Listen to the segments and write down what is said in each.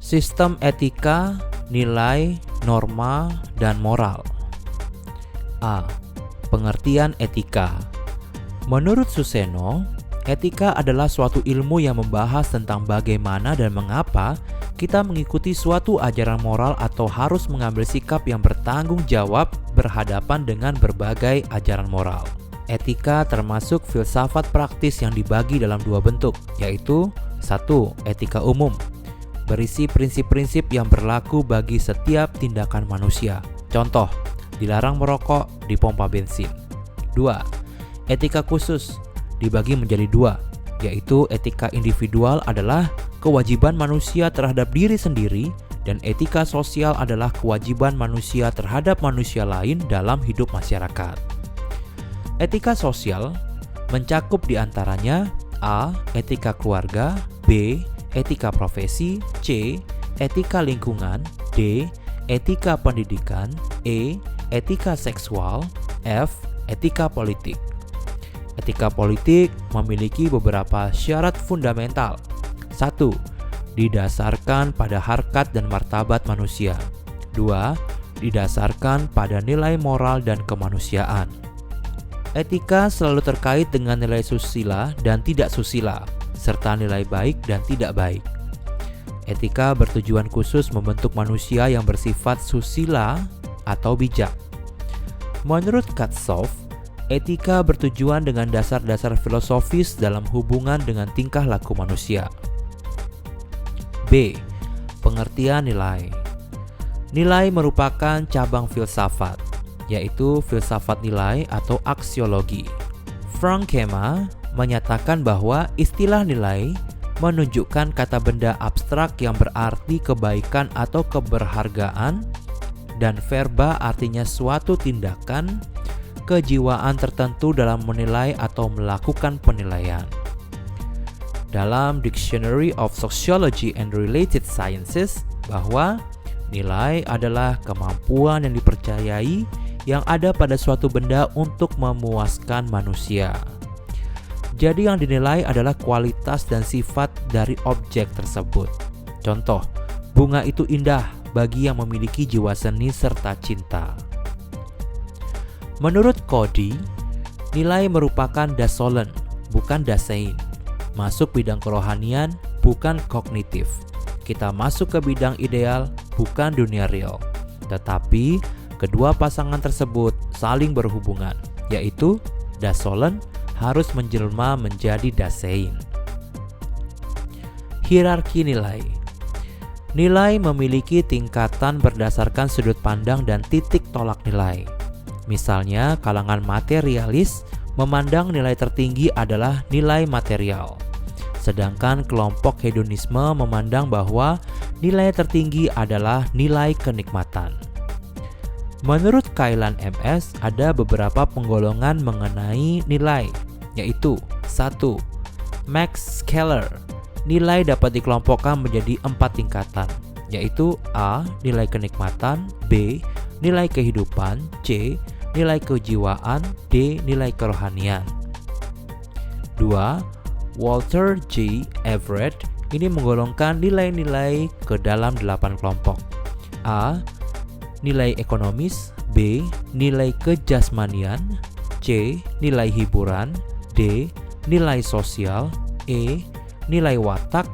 Sistem etika, nilai, norma, dan moral. A. Pengertian etika. Menurut Suseno, etika adalah suatu ilmu yang membahas tentang bagaimana dan mengapa kita mengikuti suatu ajaran moral atau harus mengambil sikap yang bertanggung jawab berhadapan dengan berbagai ajaran moral. Etika termasuk filsafat praktis yang dibagi dalam dua bentuk, yaitu 1. Etika umum, berisi prinsip-prinsip yang berlaku bagi setiap tindakan manusia. Contoh, dilarang merokok di pompa bensin. 2. Etika khusus, dibagi menjadi dua, yaitu etika individual adalah kewajiban manusia terhadap diri sendiri dan etika sosial adalah kewajiban manusia terhadap manusia lain dalam hidup masyarakat. Etika sosial mencakup diantaranya A. Etika keluarga, B. Etika profesi, C. Etika lingkungan, D. Etika pendidikan, E. Etika seksual, F. Etika politik. Etika politik memiliki beberapa syarat fundamental. 1. Didasarkan pada harkat dan martabat manusia. 2. Didasarkan pada nilai moral dan kemanusiaan. Etika selalu terkait dengan nilai susila dan tidak susila, serta nilai baik dan tidak baik. Etika bertujuan khusus membentuk manusia yang bersifat susila atau bijak. Menurut Katsov, etika bertujuan dengan dasar-dasar filosofis dalam hubungan dengan tingkah laku manusia. B. Pengertian nilai. Nilai merupakan cabang filsafat, yaitu filsafat nilai atau aksiologi. Frank Kema menyatakan bahwa istilah nilai menunjukkan kata benda abstrak yang berarti kebaikan atau keberhargaan, dan verba artinya suatu tindakan, kejiwaan tertentu dalam menilai atau melakukan penilaian. Dalam Dictionary of Sociology and Related Sciences, bahwa nilai adalah kemampuan yang dipercayai yang ada pada suatu benda untuk memuaskan manusia. Jadi yang dinilai adalah kualitas dan sifat dari objek tersebut. Contoh, bunga itu indah bagi yang memiliki jiwa seni serta cinta. Menurut Cody, nilai merupakan dasolen, bukan dasein. Masuk bidang kerohanian, bukan kognitif. Kita masuk ke bidang ideal, bukan dunia real. Tetapi kedua pasangan tersebut saling berhubungan, yaitu dasolen harus menjelma menjadi dasein. Hierarki nilai. Nilai memiliki tingkatan berdasarkan sudut pandang dan titik tolak nilai. Misalnya, kalangan materialis memandang nilai tertinggi adalah nilai material. Sedangkan kelompok hedonisme memandang bahwa nilai tertinggi adalah nilai kenikmatan. Menurut Kailan MS, ada beberapa penggolongan mengenai nilai, yaitu 1. Max Scalar. Nilai dapat dikelompokkan menjadi 4 tingkatan, yaitu A. Nilai kenikmatan, B. Nilai kehidupan, C. Nilai kejiwaan, D. Nilai kerohanian. 2. Walter J. Everett ini menggolongkan nilai-nilai ke dalam 8 kelompok. A. Nilai ekonomis, B. Nilai kejasmanian, C. Nilai hiburan, D. Nilai sosial, E. Nilai watak,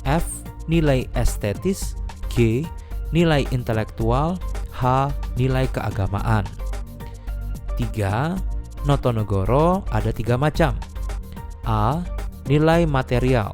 F. Nilai estetis, G. Nilai intelektual, H. Nilai keagamaan. 3. Notonegoro ada 3 macam. A. Nilai material,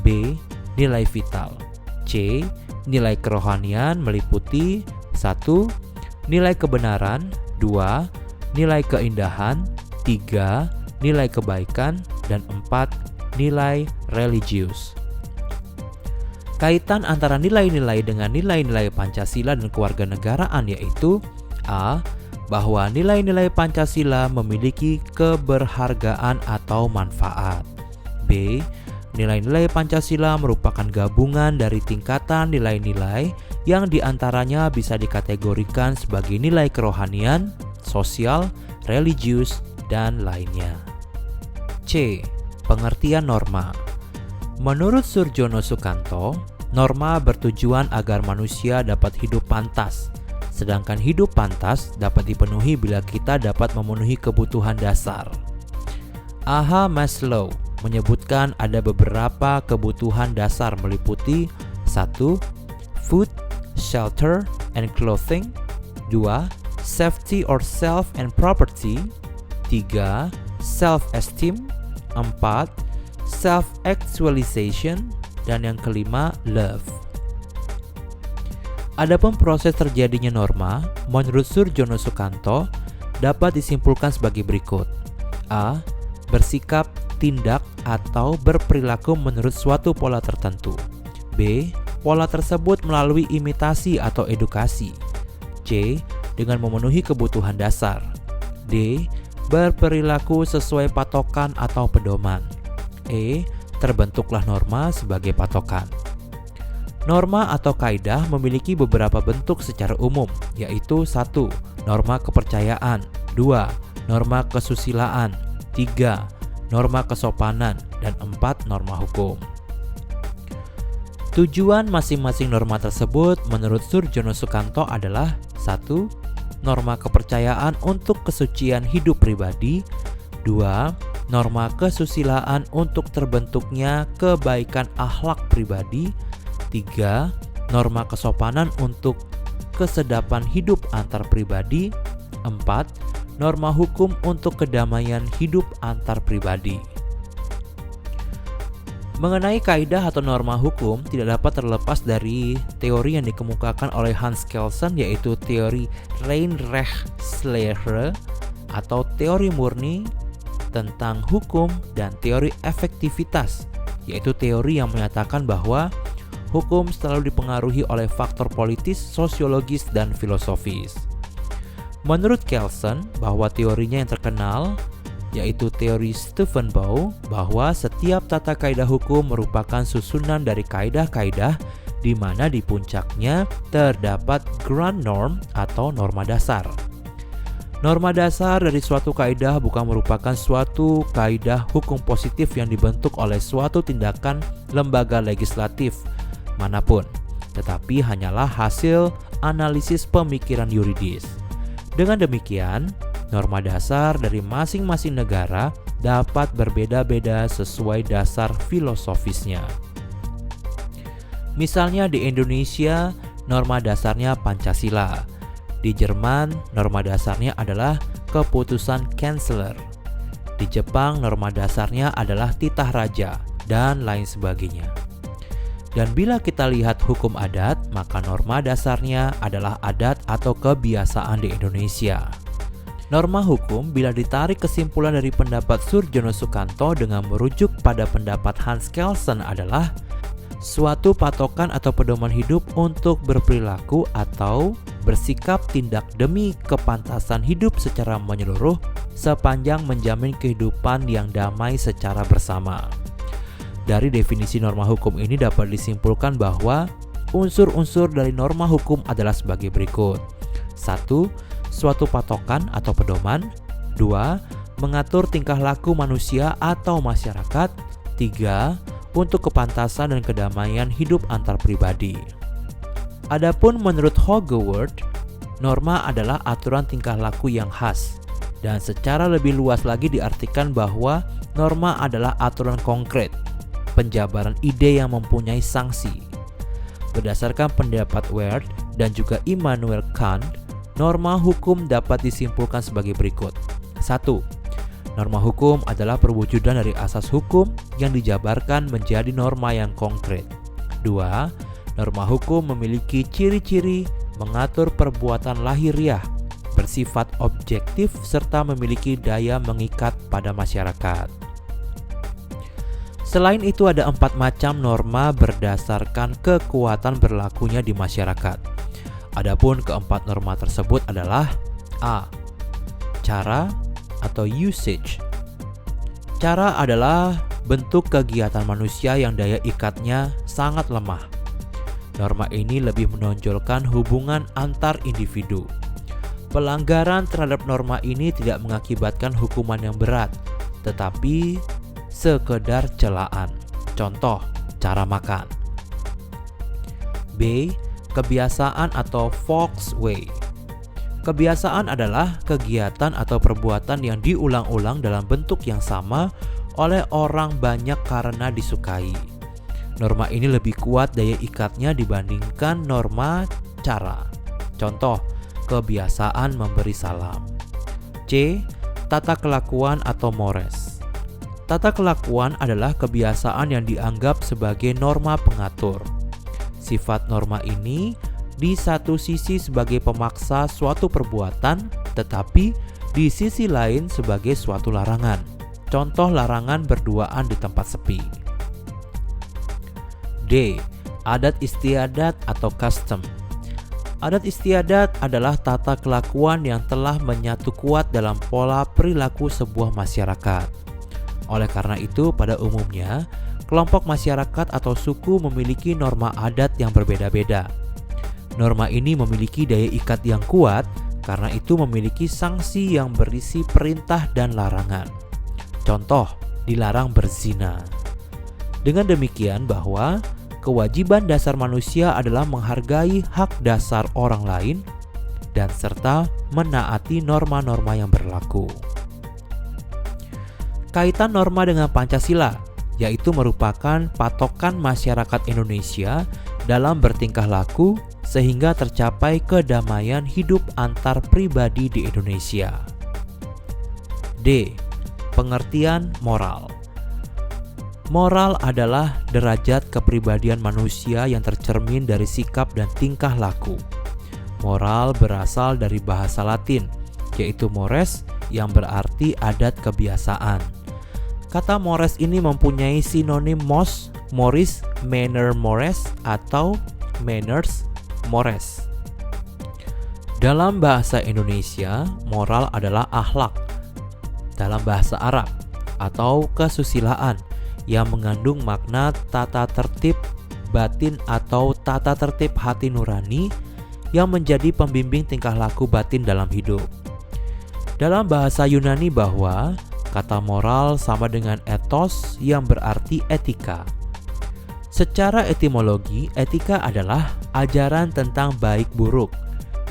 B. Nilai vital, C. Nilai kerohanian meliputi 1. Nilai kebenaran, 2. Nilai keindahan, 3. Nilai kebaikan, dan 4. Nilai religius. Kaitan antara nilai-nilai dengan nilai-nilai Pancasila dan kewarganegaraan yaitu A. Bahwa nilai-nilai Pancasila memiliki keberhargaan atau manfaat. B. Nilai-nilai Pancasila merupakan gabungan dari tingkatan nilai-nilai yang diantaranya bisa dikategorikan sebagai nilai kerohanian, sosial, religius, dan lainnya. C. Pengertian norma. Menurut Surjono Sukanto, Norma bertujuan agar manusia dapat hidup pantas, sedangkan hidup pantas dapat dipenuhi bila kita dapat memenuhi kebutuhan dasar. A.H. Maslow menyebutkan ada beberapa kebutuhan dasar meliputi 1. Food, shelter, and clothing. 2. Safety or self and property. 3. Self-esteem. 4. Self-actualization. Dan yang kelima, love. Adapun proses terjadinya norma, menurut Surjono Sukanto, dapat disimpulkan sebagai berikut. A. Bersikap, tindak, atau berperilaku menurut suatu pola tertentu. B. Pola tersebut melalui imitasi atau edukasi. C. Dengan memenuhi kebutuhan dasar. D. Berperilaku sesuai patokan atau pedoman. E. Terbentuklah norma sebagai patokan. Norma atau kaidah memiliki beberapa bentuk secara umum, yaitu 1. Norma kepercayaan. 2. Norma kesusilaan. 3. Norma kesopanan. Dan 4. Norma hukum. Tujuan masing-masing norma tersebut menurut Surjono Sukanto adalah 1. Norma kepercayaan untuk kesucian hidup pribadi. 2. Norma kesusilaan untuk terbentuknya kebaikan akhlak pribadi. 3. Norma kesopanan untuk kesedapan hidup antar pribadi. 4. Norma hukum untuk kedamaian hidup antar pribadi. Mengenai kaidah atau norma hukum tidak dapat terlepas dari teori yang dikemukakan oleh Hans Kelsen, yaitu teori Reinrechtslehre atau teori murni tentang hukum, dan teori efektivitas, yaitu teori yang menyatakan bahwa hukum selalu dipengaruhi oleh faktor politis, sosiologis, dan filosofis. Menurut Kelsen, bahwa teorinya yang terkenal, yaitu teori Stephen Bow, bahwa setiap tata kaidah hukum merupakan susunan dari kaidah-kaidah di mana di puncaknya terdapat ground norm atau norma dasar. Norma dasar dari suatu kaidah bukan merupakan suatu kaidah hukum positif yang dibentuk oleh suatu tindakan lembaga legislatif manapun, tetapi hanyalah hasil analisis pemikiran yuridis. Dengan demikian, norma dasar dari masing-masing negara dapat berbeda-beda sesuai dasar filosofisnya. Misalnya di Indonesia, norma dasarnya Pancasila. Di Jerman, norma dasarnya adalah keputusan Kanseler. Di Jepang, norma dasarnya adalah titah raja, dan lain sebagainya. Dan bila kita lihat hukum adat, maka norma dasarnya adalah adat atau kebiasaan di Indonesia. Norma hukum bila ditarik kesimpulan dari pendapat Surjono Sukanto dengan merujuk pada pendapat Hans Kelsen adalah suatu patokan atau pedoman hidup untuk berperilaku atau bersikap tindak demi kepantasan hidup secara menyeluruh sepanjang menjamin kehidupan yang damai secara bersama. Dari definisi norma hukum ini dapat disimpulkan bahwa unsur-unsur dari norma hukum adalah sebagai berikut. 1. Suatu patokan atau pedoman. 2. Mengatur tingkah laku manusia atau masyarakat. 3. Untuk kepantasan dan kedamaian hidup antar pribadi. Adapun menurut Hogewart, norma adalah aturan tingkah laku yang khas, dan secara lebih luas lagi diartikan bahwa norma adalah aturan konkret, penjabaran ide yang mempunyai sanksi. Berdasarkan pendapat Ward dan juga Immanuel Kant, norma hukum dapat disimpulkan sebagai berikut. 1. Norma hukum adalah perwujudan dari asas hukum yang dijabarkan menjadi norma yang konkret. 2. Norma hukum memiliki ciri-ciri mengatur perbuatan lahiriah, bersifat objektif, serta memiliki daya mengikat pada masyarakat. Selain itu ada 4 macam norma berdasarkan kekuatan berlakunya di masyarakat. Adapun keempat norma tersebut adalah A. Cara atau usage. Cara adalah bentuk kegiatan manusia yang daya ikatnya sangat lemah. Norma ini lebih menonjolkan hubungan antar individu. Pelanggaran terhadap norma ini tidak mengakibatkan hukuman yang berat, tetapi sekedar celaan. Contoh, cara makan. B. Kebiasaan atau Volkswagen. Kebiasaan adalah kegiatan atau perbuatan yang diulang-ulang dalam bentuk yang sama oleh orang banyak karena disukai. Norma ini lebih kuat daya ikatnya dibandingkan norma cara. Contoh, kebiasaan memberi salam. C. Tata kelakuan atau mores. Tata kelakuan adalah kebiasaan yang dianggap sebagai norma pengatur. Sifat norma ini di satu sisi sebagai pemaksa suatu perbuatan, tetapi di sisi lain sebagai suatu larangan. Contoh larangan berduaan di tempat sepi. D. Adat istiadat atau custom. Adat istiadat adalah tata kelakuan yang telah menyatu kuat dalam pola perilaku sebuah masyarakat. Oleh karena itu, pada umumnya, kelompok masyarakat atau suku memiliki norma adat yang berbeda-beda. Norma ini memiliki daya ikat yang kuat, karena itu memiliki sanksi yang berisi perintah dan larangan. Contoh, dilarang berzina. Dengan demikian bahwa kewajiban dasar manusia adalah menghargai hak dasar orang lain dan serta menaati norma-norma yang berlaku. Kaitan norma dengan Pancasila, yaitu merupakan patokan masyarakat Indonesia dalam bertingkah laku sehingga tercapai kedamaian hidup antar pribadi di Indonesia. D. Pengertian moral. Moral adalah derajat kepribadian manusia yang tercermin dari sikap dan tingkah laku. Moral berasal dari bahasa Latin, yaitu mores, yang berarti adat kebiasaan. Kata mores ini mempunyai sinonim mos, moris, manner mores, atau manners mores. Dalam bahasa Indonesia, moral adalah akhlak. Dalam bahasa Arab, atau kesusilaan, yang mengandung makna tata tertib batin atau tata tertib hati nurani yang menjadi pembimbing tingkah laku batin dalam hidup. Dalam bahasa Yunani bahwa kata moral sama dengan ethos yang berarti etika. Secara etimologi, etika adalah ajaran tentang baik buruk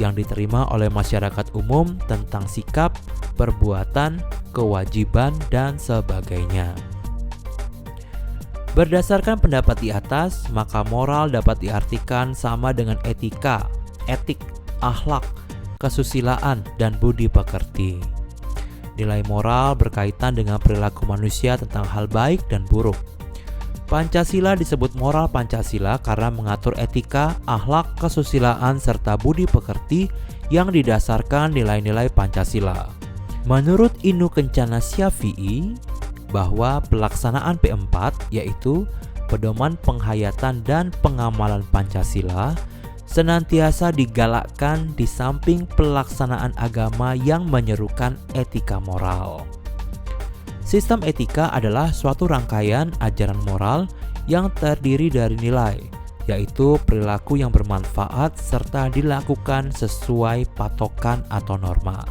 yang diterima oleh masyarakat umum tentang sikap, perbuatan, kewajiban, dan sebagainya. Berdasarkan pendapat di atas, maka moral dapat diartikan sama dengan etika, etik, akhlak, kesusilaan, dan budi pekerti. Nilai moral berkaitan dengan perilaku manusia tentang hal baik dan buruk. Pancasila disebut moral Pancasila karena mengatur etika, akhlak, kesusilaan, serta budi pekerti yang didasarkan nilai-nilai Pancasila. Menurut Inu Kencana Syafi'i, bahwa pelaksanaan P4, yaitu pedoman penghayatan dan pengamalan Pancasila, senantiasa digalakkan di samping pelaksanaan agama yang menyerukan etika moral. Sistem etika adalah suatu rangkaian ajaran moral yang terdiri dari nilai, yaitu perilaku yang bermanfaat serta dilakukan sesuai patokan atau norma.